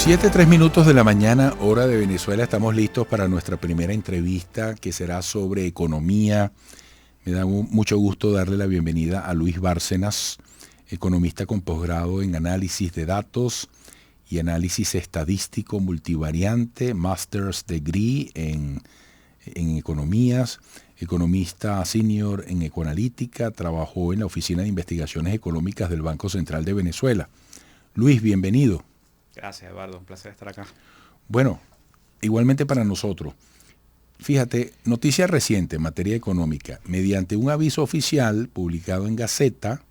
7:03 de la mañana, hora de Venezuela. Estamos listos para nuestra primera entrevista que será sobre economía. Me da mucho gusto darle la bienvenida a Luis Bárcenas, economista con posgrado en análisis de datos y análisis estadístico multivariante, Master's Degree en economías, economista senior en ecoanalítica, trabajó en la Oficina de Investigaciones Económicas del Banco Central de Venezuela. Luis, bienvenido. Gracias, Eduardo. Un placer estar acá. Bueno, igualmente para nosotros. Fíjate, noticia reciente en materia económica. Mediante un aviso oficial publicado en Gaceta,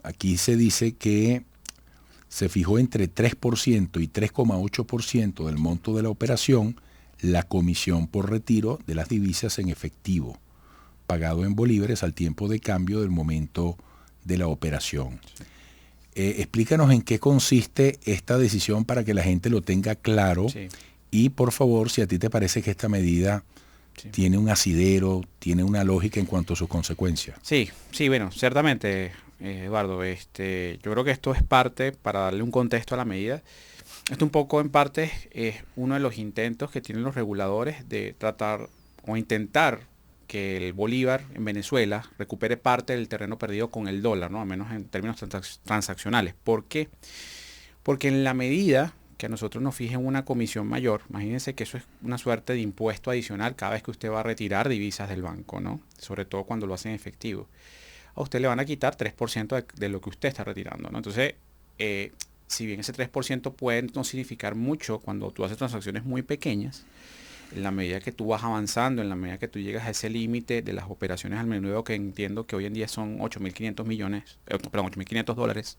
aquí se dice que se fijó entre 3% y 3,8% del monto de la operación la comisión por retiro de las divisas en efectivo, pagado en bolívares al tiempo de cambio del momento de la operación. Sí. Explícanos en qué consiste esta decisión para que la gente lo tenga claro. Sí. Y por favor, si a ti te parece que esta medida tiene un asidero, tiene una lógica en cuanto a sus consecuencias. Sí, bueno, ciertamente, Eduardo, yo creo que esto es parte, para darle un contexto a la medida, esto un poco en parte es uno de los intentos que tienen los reguladores de tratar o intentar que el bolívar en Venezuela recupere parte del terreno perdido con el dólar, ¿no? Al menos en términos transaccionales. ¿Por qué? Porque en la medida que a nosotros nos fijen una comisión mayor, imagínense que eso es una suerte de impuesto adicional cada vez que usted va a retirar divisas del banco, ¿no? Sobre todo cuando lo hace en efectivo. A usted le van a quitar 3% de lo que usted está retirando, ¿no? Entonces, si bien ese 3% puede no significar mucho cuando tú haces transacciones muy pequeñas, en la medida que tú vas avanzando, en la medida que tú llegas a ese límite de las operaciones al menudeo, que entiendo que hoy en día son 8.500 millones, $8.500,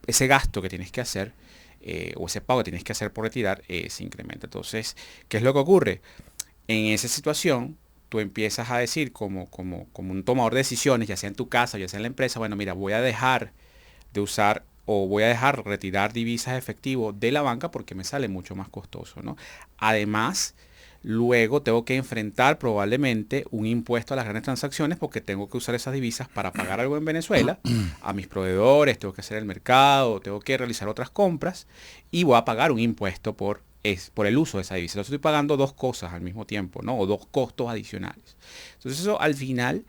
ese gasto que tienes que hacer, o ese pago que tienes que hacer por retirar, se incrementa. Entonces, ¿qué es lo que ocurre? En esa situación, tú empiezas a decir como un tomador de decisiones, ya sea en tu casa, ya sea en la empresa, bueno, mira, voy a dejar de usar o voy a dejar retirar divisas de efectivo de la banca porque me sale mucho más costoso, ¿no? Además, luego tengo que enfrentar probablemente un impuesto a las grandes transacciones porque tengo que usar esas divisas para pagar algo en Venezuela, a mis proveedores, tengo que hacer el mercado, tengo que realizar otras compras y voy a pagar un impuesto por el uso de esa divisa. Entonces estoy pagando dos cosas al mismo tiempo, ¿no? O dos costos adicionales. Entonces eso al final,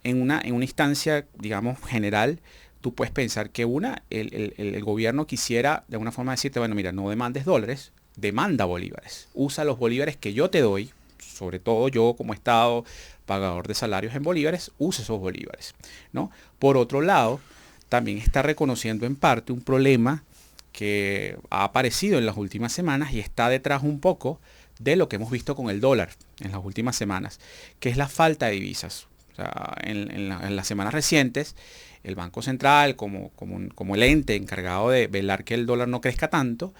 en una instancia, digamos, general, tú puedes pensar que el gobierno quisiera de alguna forma decirte, bueno, mira, no demandes dólares, demanda bolívares. Usa los bolívares que yo te doy, sobre todo yo como Estado pagador de salarios en bolívares, usa esos bolívares, ¿no? Por otro lado, también está reconociendo en parte un problema que ha aparecido en las últimas semanas y está detrás un poco de lo que hemos visto con el dólar en las últimas semanas, que es la falta de divisas. O sea, en las semanas recientes, el Banco Central, como el ente encargado de velar que el dólar no crezca tanto,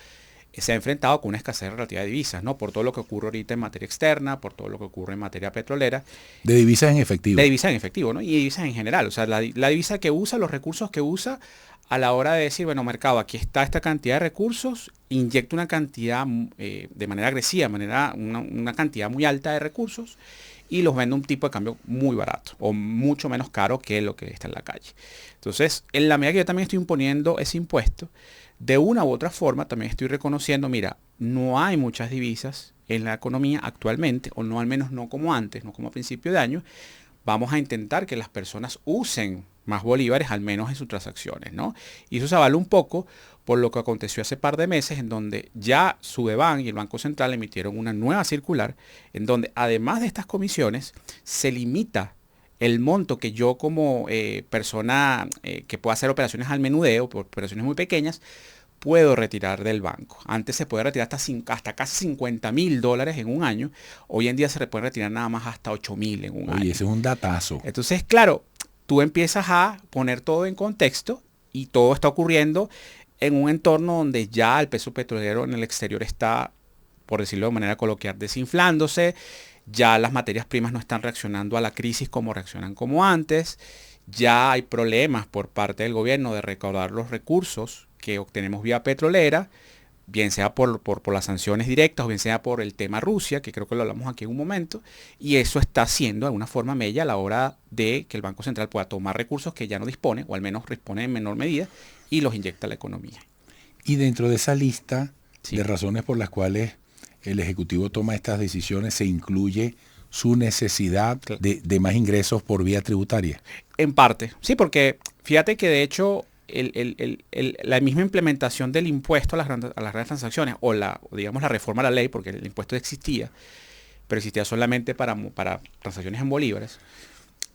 se ha enfrentado con una escasez relativa de divisas, ¿no? Por todo lo que ocurre ahorita en materia externa, por todo lo que ocurre en materia petrolera. De divisas en efectivo. De divisas en efectivo, ¿no? Y de divisas en general. O sea, la divisa que usa, los recursos que usa a la hora de decir, bueno, mercado, aquí está esta cantidad de recursos, inyecta una cantidad de manera agresiva, una cantidad muy alta de recursos y los vende un tipo de cambio muy barato o mucho menos caro que lo que está en la calle. Entonces, en la medida que yo también estoy imponiendo ese impuesto, de una u otra forma también estoy reconociendo, mira, no hay muchas divisas en la economía actualmente, o no al menos no como antes, no como a principio de año. Vamos a intentar que las personas usen más bolívares, al menos en sus transacciones, ¿no? Y eso se avala un poco por lo que aconteció hace par de meses, en donde ya Sudeban y el Banco Central emitieron una nueva circular, en donde además de estas comisiones, se limita el monto que yo como persona que pueda hacer operaciones al menudeo, por operaciones muy pequeñas, puedo retirar del banco. Antes se puede retirar hasta casi $50.000 en un año. Hoy en día se puede retirar nada más hasta 8.000 en un año. Oye, ese es un datazo. Entonces, claro, tú empiezas a poner todo en contexto y todo está ocurriendo en un entorno donde ya el peso petrolero en el exterior está, por decirlo de manera coloquial, desinflándose. Ya las materias primas no están reaccionando a la crisis como reaccionan como antes. Ya hay problemas por parte del gobierno de recaudar los recursos que obtenemos vía petrolera. bien sea por las sanciones directas o bien sea por el tema Rusia, que creo que lo hablamos aquí en un momento, y eso está haciendo de alguna forma mella a la hora de que el Banco Central pueda tomar recursos que ya no dispone, o al menos dispone en menor medida, y los inyecta a la economía. Y dentro de esa lista Sí. de razones por las cuales el Ejecutivo toma estas decisiones, se incluye su necesidad Claro. de más ingresos por vía tributaria. En parte, sí, porque fíjate que de hecho la misma implementación del impuesto a las grandes transacciones o digamos la reforma a la ley, porque el impuesto existía, pero existía solamente para transacciones en bolívares.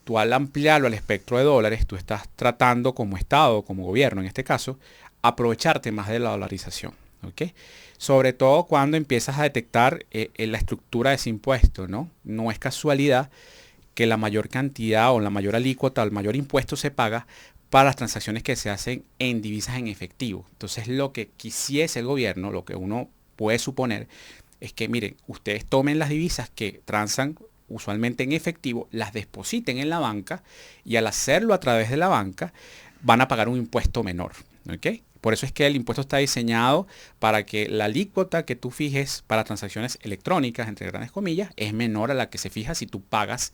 Tú al ampliarlo al espectro de dólares, tú estás tratando como Estado, como gobierno en este caso, aprovecharte más de la dolarización. ¿Okay? Sobre todo cuando empiezas a detectar la estructura de ese impuesto, ¿no? No es casualidad que la mayor cantidad o la mayor alícuota o el mayor impuesto se paga para las transacciones que se hacen en divisas en efectivo. Entonces lo que quisiese el gobierno, lo que uno puede suponer, es que miren, ustedes tomen las divisas que transan usualmente en efectivo, las depositen en la banca y al hacerlo a través de la banca van a pagar un impuesto menor. ¿Okay? Por eso es que el impuesto está diseñado para que la alícuota que tú fijes para transacciones electrónicas, entre grandes comillas, es menor a la que se fija si tú pagas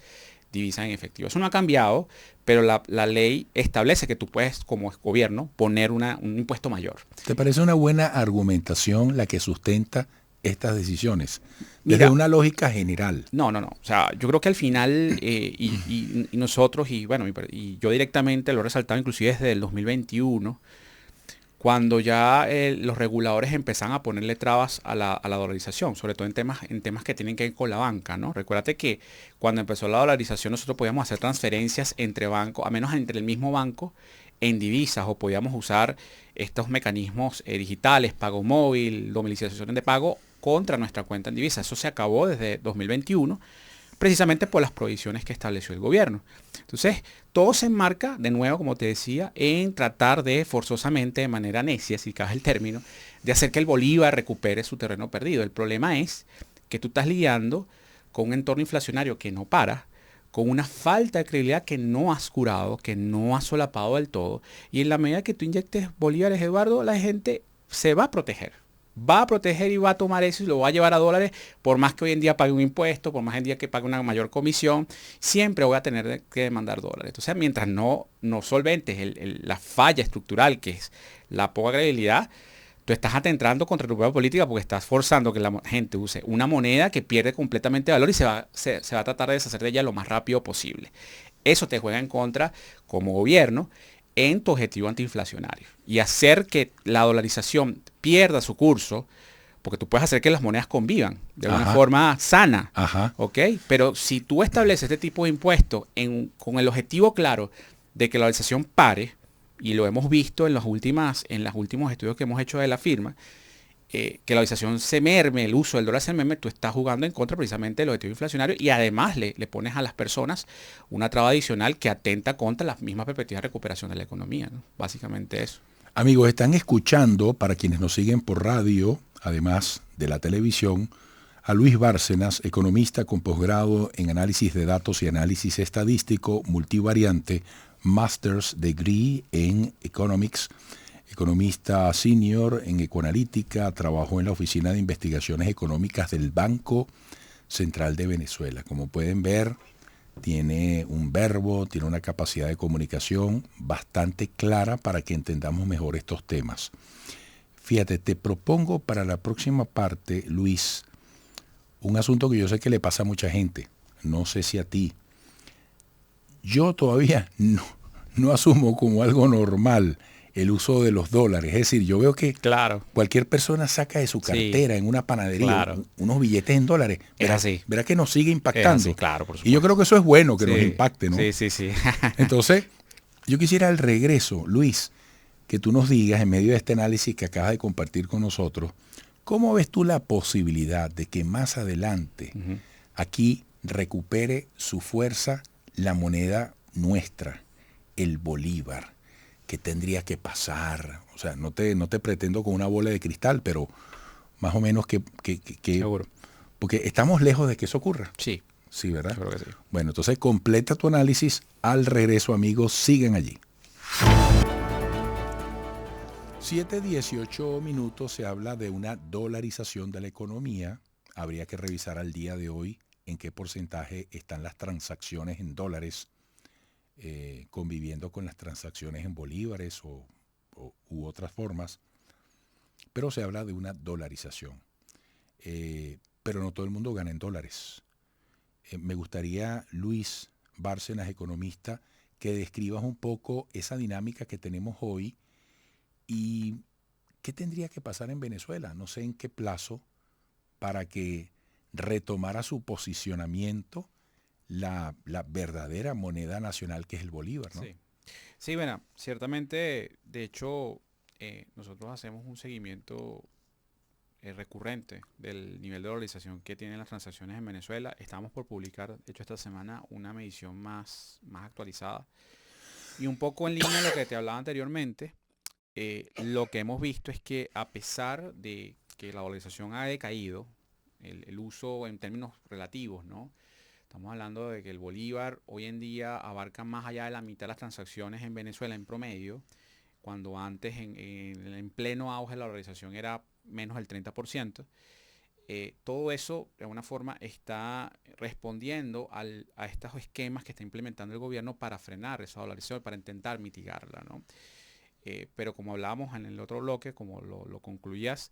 divisa en efectivo. Eso no ha cambiado, pero la ley establece que tú puedes, como gobierno, poner un impuesto mayor. ¿Te parece una buena argumentación la que sustenta estas decisiones? Desde Mira, una lógica general. No. O sea, yo creo que al final, y nosotros, y bueno, y yo directamente lo he resaltado inclusive desde el 2021, cuando ya los reguladores empezaron a ponerle trabas a la dolarización, sobre todo en temas que tienen que ver con la banca, ¿no? Recuérdate que cuando empezó la dolarización nosotros podíamos hacer transferencias entre bancos, a menos entre el mismo banco, en divisas, o podíamos usar estos mecanismos digitales, pago móvil, domiciliación de pago, contra nuestra cuenta en divisas. Eso se acabó desde 2021, precisamente por las prohibiciones que estableció el gobierno. Entonces, todo se enmarca, de nuevo, como te decía, en tratar de forzosamente, de manera necia, si cabe el término, de hacer que el bolívar recupere su terreno perdido. El problema es que tú estás lidiando con un entorno inflacionario que no para, con una falta de credibilidad que no has curado, que no has solapado del todo, y en la medida que tú inyectes bolívares, Eduardo, la gente se va a proteger. Va a proteger y va a tomar eso y lo va a llevar a dólares, por más que hoy en día pague un impuesto, por más en día que pague una mayor comisión, siempre voy a tener que demandar dólares. Entonces, mientras no solventes la falla estructural, que es la poca credibilidad, tú estás atentando contra tu propia política porque estás forzando que la gente use una moneda que pierde completamente valor y se va a tratar de deshacer de ella lo más rápido posible. Eso te juega en contra como gobierno en tu objetivo antiinflacionario y hacer que la dolarización pierda su curso, porque tú puedes hacer que las monedas convivan de una forma sana, ¿ok? Pero si tú estableces este tipo de impuestos con el objetivo claro de que la dolarización pare, y lo hemos visto en los últimos estudios que hemos hecho de la firma, que la dolarización se merme, el uso del dólar se merme, tú estás jugando en contra precisamente del objetivo inflacionario y además le pones a las personas una traba adicional que atenta contra las mismas perspectivas de recuperación de la economía, ¿no? Básicamente eso. Amigos, están escuchando, para quienes nos siguen por radio, además de la televisión, a Luis Bárcenas, economista con posgrado en análisis de datos y análisis estadístico multivariante, Master's Degree en Economics, economista senior en Ecoanalítica, trabajó en la Oficina de Investigaciones Económicas del Banco Central de Venezuela. Como pueden ver, tiene un verbo, tiene una capacidad de comunicación bastante clara para que entendamos mejor estos temas. Fíjate, te propongo para la próxima parte, Luis, un asunto que yo sé que le pasa a mucha gente, no sé si a ti. Yo todavía no asumo como algo normal el uso de los dólares. Es decir, yo veo que cualquier persona saca de su cartera en una panadería unos billetes en dólares. Verá que nos sigue impactando. Claro, por supuesto. Y yo creo que eso es bueno, que nos impacte, ¿no? Sí. Entonces, yo quisiera al regreso, Luis, que tú nos digas, en medio de este análisis que acabas de compartir con nosotros, ¿cómo ves tú la posibilidad de que más adelante aquí recupere su fuerza la moneda nuestra, el bolívar? ¿Qué tendría que pasar? O sea, no te pretendo con una bola de cristal, pero más o menos que seguro. Porque estamos lejos de que eso ocurra. Sí. Sí, ¿verdad? Seguro que sí. Bueno, entonces completa tu análisis al regreso, amigos. Sigan allí. 7:18 se habla de una dolarización de la economía. Habría que revisar al día de hoy en qué porcentaje están las transacciones en dólares, conviviendo con las transacciones en bolívares u otras formas. Pero se habla de una dolarización. Pero no todo el mundo gana en dólares. Me gustaría, Luis Bárcenas, economista, que describas un poco esa dinámica que tenemos hoy y qué tendría que pasar en Venezuela, no sé en qué plazo, para que retomara su posicionamiento la verdadera moneda nacional que es el bolívar, ¿no? Sí. Sí, bueno, ciertamente, de hecho, nosotros hacemos un seguimiento recurrente del nivel de dolarización que tienen las transacciones en Venezuela. Estamos por publicar, de hecho, esta semana una medición más actualizada. Y un poco en línea de lo que te hablaba anteriormente, lo que hemos visto es que a pesar de que la dolarización ha decaído, el uso en términos relativos, ¿no? Estamos hablando de que el bolívar hoy en día abarca más allá de la mitad de las transacciones en Venezuela en promedio, cuando antes en pleno auge de la dolarización era menos del 30%. Todo eso de alguna forma está respondiendo a estos esquemas que está implementando el gobierno para frenar esa dolarización, para intentar mitigarla, ¿no? Pero como hablábamos en el otro bloque, como lo concluías,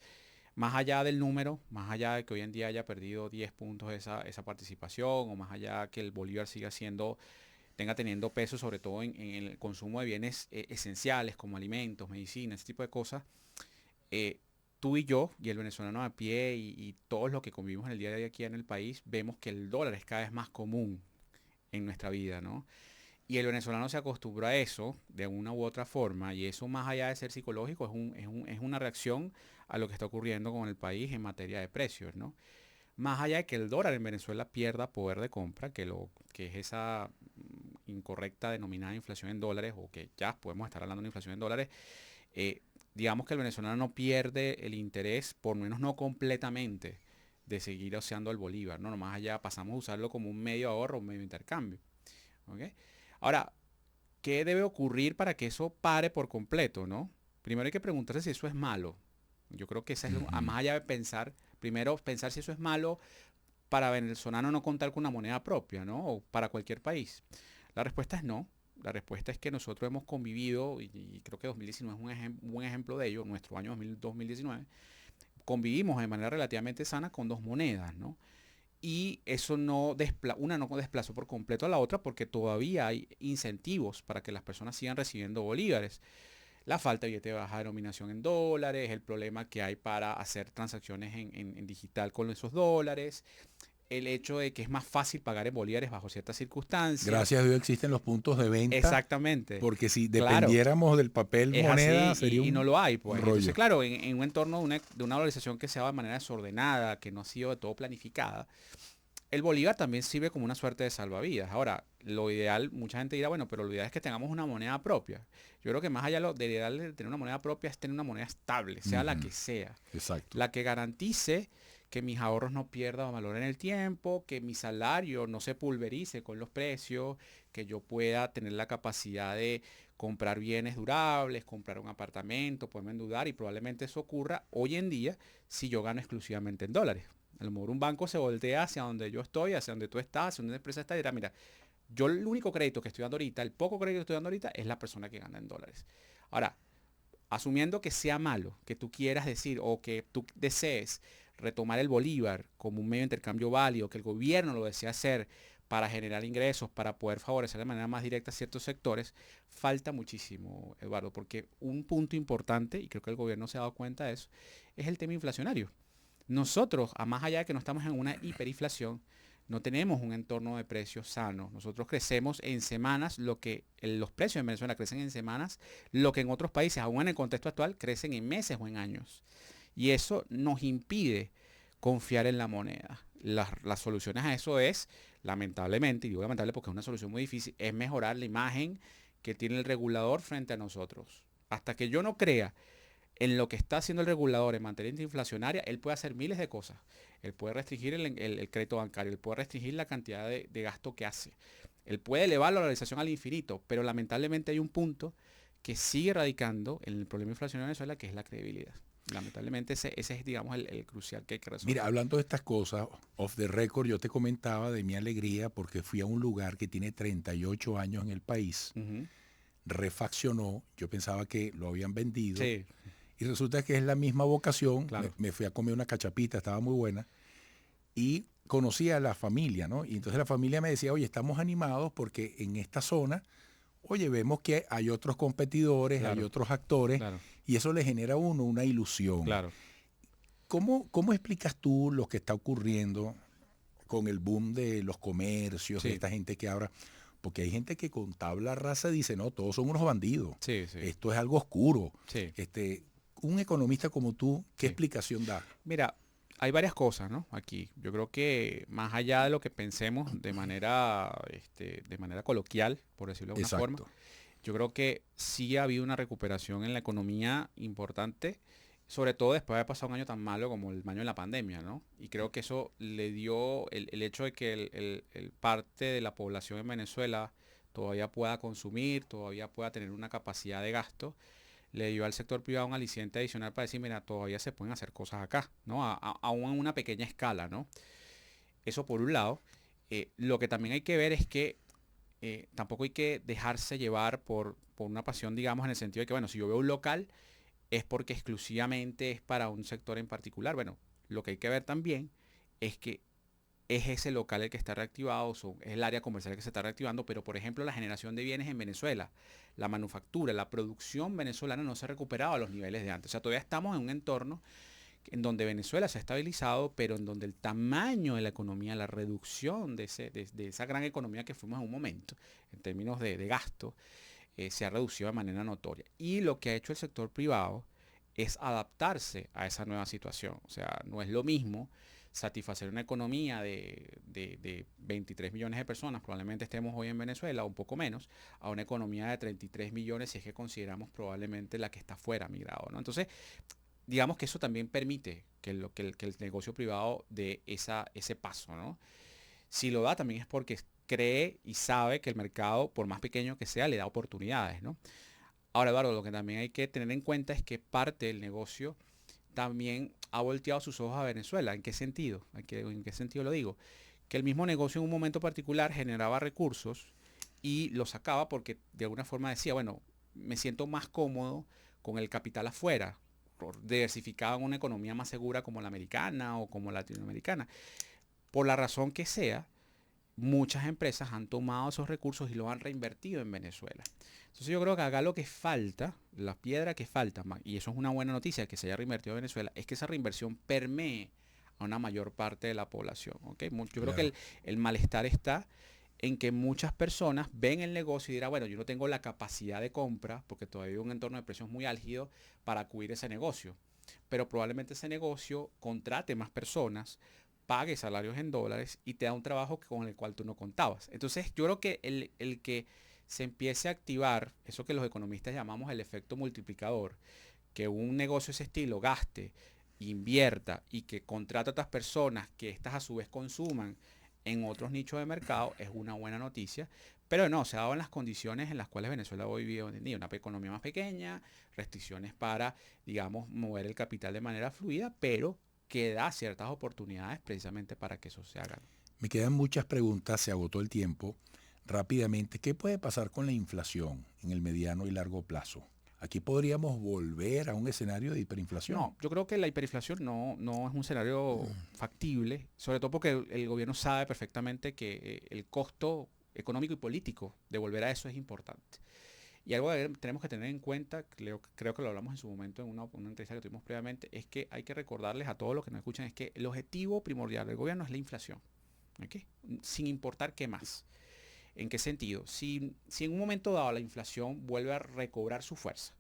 más allá del número, más allá de que hoy en día haya perdido 10 puntos esa participación, o más allá que el bolívar siga tenga teniendo peso, sobre todo en el consumo de bienes esenciales como alimentos, medicinas, ese tipo de cosas, tú y yo, y el venezolano a pie, y todos los que convivimos en el día a día aquí en el país, vemos que el dólar es cada vez más común en nuestra vida, ¿no? Y el venezolano se acostumbró a eso de una u otra forma, y eso más allá de ser psicológico es una reacción a lo que está ocurriendo con el país en materia de precios, ¿no? Más allá de que el dólar en Venezuela pierda poder de compra, que es esa incorrecta denominada inflación en dólares, o que ya podemos estar hablando de inflación en dólares, digamos que el venezolano no pierde el interés, por lo menos no completamente, de seguir usando el bolívar, ¿no? Más allá pasamos a usarlo como un medio de ahorro, un medio de intercambio. ¿Ok? Ahora, ¿qué debe ocurrir para que eso pare por completo, no? Primero hay que preguntarse si eso es malo. Yo creo que esa es más allá de pensar, primero pensar si eso es malo para venezolano no contar con una moneda propia, ¿no? O para cualquier país. La respuesta es no. La respuesta es que nosotros hemos convivido, y creo que 2019 es un buen ejemplo de ello, nuestro año 2019, convivimos de manera relativamente sana con dos monedas, ¿no? Y eso una no desplazó por completo a la otra, porque todavía hay incentivos para que las personas sigan recibiendo bolívares. La falta de billete de baja denominación en dólares, el problema que hay para hacer transacciones en digital con esos dólares, el hecho de que es más fácil pagar en bolívares bajo ciertas circunstancias. Gracias a Dios existen los puntos de venta, Exactamente. porque si Claro, dependiéramos del papel es moneda así, sería y no lo hay, un pues. Entonces, rollo. claro, en un entorno de una valorización que se da de manera desordenada, que no ha sido de todo planificada, el bolívar también sirve como una suerte de salvavidas. Ahora, lo ideal, mucha gente dirá, bueno, pero lo ideal es que tengamos una moneda propia. Yo creo que más allá del ideal de tener una moneda propia es tener una moneda estable, sea la que sea. Exacto. La que garantice que mis ahorros no pierdan valor en el tiempo, que mi salario no se pulverice con los precios, que yo pueda tener la capacidad de comprar bienes durables, comprar un apartamento, poderme endeudar, y probablemente eso ocurra hoy en día si yo gano exclusivamente en dólares. A lo mejor un banco se voltea hacia donde yo estoy, hacia donde tú estás, hacia donde una empresa está, y dirá, mira, yo el único crédito que estoy dando ahorita, el poco crédito que estoy dando ahorita, es la persona que gana en dólares. Ahora, asumiendo que sea malo, que tú quieras decir, o que tú desees retomar el bolívar como un medio de intercambio válido, que el gobierno lo desea hacer para generar ingresos, para poder favorecer de manera más directa a ciertos sectores, falta muchísimo, Eduardo, porque un punto importante, y creo que el gobierno se ha dado cuenta de eso, es el tema inflacionario. Nosotros, a más allá de que no estamos en una hiperinflación, no tenemos un entorno de precios sano. Nosotros crecemos en semanas, los precios en Venezuela crecen en semanas, lo que en otros países, aún en el contexto actual, crecen en meses o en años. Y eso nos impide confiar en la moneda. Las soluciones a eso es, lamentablemente, y digo lamentable porque es una solución muy difícil, es mejorar la imagen que tiene el regulador frente a nosotros. Hasta que yo no crea en lo que está haciendo el regulador en materia inflacionaria, él puede hacer miles de cosas. Él puede restringir el crédito bancario, él puede restringir la cantidad de gasto que hace. Él puede elevar la valorización al infinito, pero lamentablemente hay un punto que sigue radicando en el problema inflacionario de Venezuela, que es la credibilidad. Lamentablemente ese es, digamos, el crucial que hay que resolver. Mira, hablando de estas cosas, off the record, yo te comentaba de mi alegría porque fui a un lugar que tiene 38 años en el país, refaccionó, yo pensaba que lo habían vendido, Sí. y resulta que es la misma vocación. Claro. Me fui a comer una cachapita, estaba muy buena, y conocí a la familia, ¿no? Y entonces la familia me decía, oye, estamos animados porque en esta zona, oye, vemos que hay otros competidores, Claro. hay otros actores, Claro. y eso le genera a uno una ilusión. Claro. ¿Cómo explicas tú lo que está ocurriendo con el boom de los comercios, Sí. de esta gente que ahora? Porque hay gente que con tabla rasa dice, no, todos son unos bandidos. Sí, sí. Esto es algo oscuro. Sí. Un economista como tú, ¿qué Sí. explicación da? Mira, hay varias cosas, ¿no? Aquí. Yo creo que más allá de lo que pensemos de manera coloquial, por decirlo de alguna forma, yo creo que sí ha habido una recuperación en la economía importante, sobre todo después de haber pasado un año tan malo como el año de la pandemia, ¿no? Y creo que eso le dio el hecho de que el parte de la población en Venezuela todavía pueda consumir, todavía pueda tener una capacidad de gasto, le dio al sector privado un aliciente adicional para decir, mira, todavía se pueden hacer cosas acá, ¿no? Aún en una pequeña escala, ¿no? Eso por un lado. Lo que también hay que ver es que tampoco hay que dejarse llevar por una pasión, digamos, en el sentido de que, bueno, si yo veo un local, es porque exclusivamente es para un sector en particular. Bueno, lo que hay que ver también es que es ese local el que está reactivado, es el área comercial el que se está reactivando, pero por ejemplo la generación de bienes en Venezuela, la manufactura, la producción venezolana no se ha recuperado a los niveles de antes. O sea, todavía estamos en un entorno en donde Venezuela se ha estabilizado, pero en donde el tamaño de la economía, la reducción de esa gran economía que fuimos en un momento, en términos de gasto, se ha reducido de manera notoria. Y lo que ha hecho el sector privado es adaptarse a esa nueva situación. O sea, no es lo mismo satisfacer una economía de 23 millones de personas, probablemente estemos hoy en Venezuela, un poco menos, a una economía de 33 millones, si es que consideramos probablemente la que está fuera migrado, ¿no? Entonces, digamos que eso también permite que el negocio privado dé ese paso, ¿no? Si lo da también es porque cree y sabe que el mercado, por más pequeño que sea, le da oportunidades, ¿no? Ahora, Eduardo, lo que también hay que tener en cuenta es que parte del negocio también ha volteado sus ojos a Venezuela. ¿En qué sentido? ¿En qué sentido lo digo? Que el mismo negocio en un momento particular generaba recursos y los sacaba porque de alguna forma decía, bueno, me siento más cómodo con el capital afuera, diversificado en una economía más segura como la americana o como la latinoamericana. Por la razón que sea, muchas empresas han tomado esos recursos y los han reinvertido en Venezuela. Entonces yo creo que acá lo que falta, la piedra que falta, y eso es una buena noticia que se haya reinvertido en Venezuela, es que esa reinversión permee a una mayor parte de la población. ¿Okay? Yo creo que el malestar está en que muchas personas ven el negocio y dirán, bueno, yo no tengo la capacidad de compra, porque todavía hay un entorno de precios muy álgido para cubrir ese negocio. Pero probablemente ese negocio contrate más personas, pague salarios en dólares y te da un trabajo con el cual tú no contabas. Entonces yo creo que el que se empiece a activar eso que los economistas llamamos el efecto multiplicador, que un negocio de ese estilo gaste, invierta y que contrate a otras personas que estas a su vez consuman en otros nichos de mercado, es una buena noticia. Pero no, se ha dado en las condiciones en las cuales Venezuela hoy vive hoy en día, una economía más pequeña, restricciones para, digamos, mover el capital de manera fluida, pero que da ciertas oportunidades precisamente para que eso se haga. Me quedan muchas preguntas, se agotó el tiempo. Rápidamente, ¿qué puede pasar con la inflación en el mediano y largo plazo? Aquí podríamos volver a un escenario de hiperinflación. No, yo creo que la hiperinflación no es un escenario factible, sobre todo porque el gobierno sabe perfectamente que el costo económico y político de volver a eso es importante. Y algo que tenemos que tener en cuenta, creo que lo hablamos en su momento en una entrevista que tuvimos previamente, es que hay que recordarles a todos los que nos escuchan, es que el objetivo primordial del gobierno es la inflación, ¿okay? Sin importar qué más. ¿En qué sentido? Si en un momento dado la inflación vuelve a recobrar su fuerza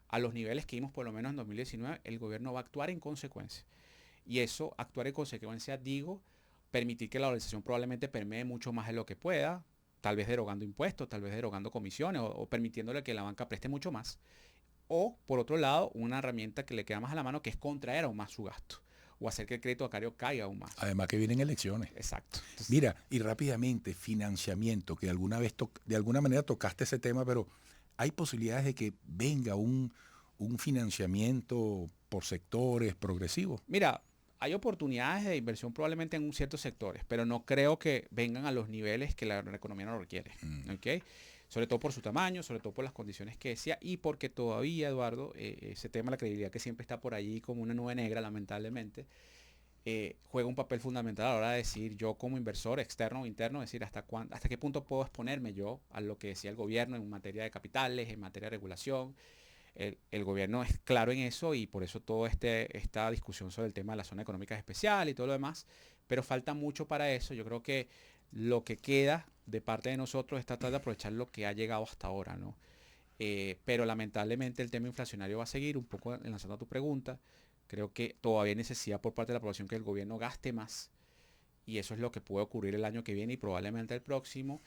a los niveles que vimos por lo menos en 2019, el gobierno va a actuar en consecuencia. Y eso, actuar en consecuencia, digo, permitir que la dolarización probablemente permee mucho más de lo que pueda, tal vez derogando impuestos, tal vez derogando comisiones o permitiéndole que la banca preste mucho más. O, por otro lado, una herramienta que le queda más a la mano, que es contraer aún más su gasto o hacer que el crédito bancario caiga aún más. Además que vienen elecciones. Exacto. Entonces, mira, y rápidamente, financiamiento, que de alguna manera tocaste ese tema, pero ¿Hay posibilidades de que venga un financiamiento por sectores progresivo? Mira, hay oportunidades de inversión probablemente en ciertos sectores, pero no creo que vengan a los niveles que la economía no requiere. ¿Okay? Sobre todo por su tamaño, sobre todo por las condiciones que decía y porque todavía, Eduardo, ese tema de la credibilidad que siempre está por allí como una nube negra, lamentablemente, juega un papel fundamental a la hora de decir yo como inversor externo o interno, decir hasta qué punto puedo exponerme yo a lo que decía el gobierno en materia de capitales, en materia de regulación. El gobierno es claro en eso y por eso toda esta discusión sobre el tema de la zona económica especial y todo lo demás, pero falta mucho para eso. Yo creo que lo que queda de parte de nosotros es tratar de aprovechar lo que ha llegado hasta ahora, ¿no? Pero lamentablemente el tema inflacionario va a seguir, un poco enlazando a tu pregunta. Creo que todavía hay necesidad por parte de la población que el gobierno gaste más y eso es lo que puede ocurrir el año que viene y probablemente el próximo.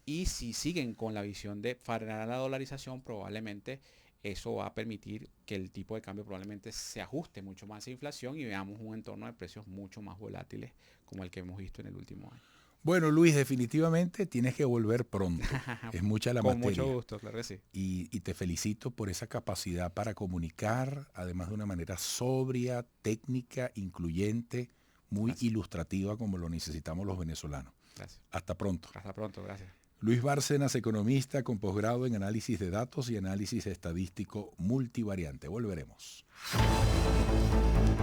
Y si siguen con la visión de frenar la dolarización, probablemente eso va a permitir que el tipo de cambio probablemente se ajuste mucho más a inflación y veamos un entorno de precios mucho más volátiles como el que hemos visto en el último año. Bueno, Luis, definitivamente tienes que volver pronto. Es mucha la materia. Con mucho gusto, claro que sí. Y te felicito por esa capacidad para comunicar, además de una manera sobria, técnica, incluyente, muy ilustrativa como lo necesitamos los venezolanos. Gracias. Hasta pronto. Hasta pronto, gracias. Luis Bárcenas, economista con posgrado en análisis de datos y análisis estadístico multivariante. Volveremos.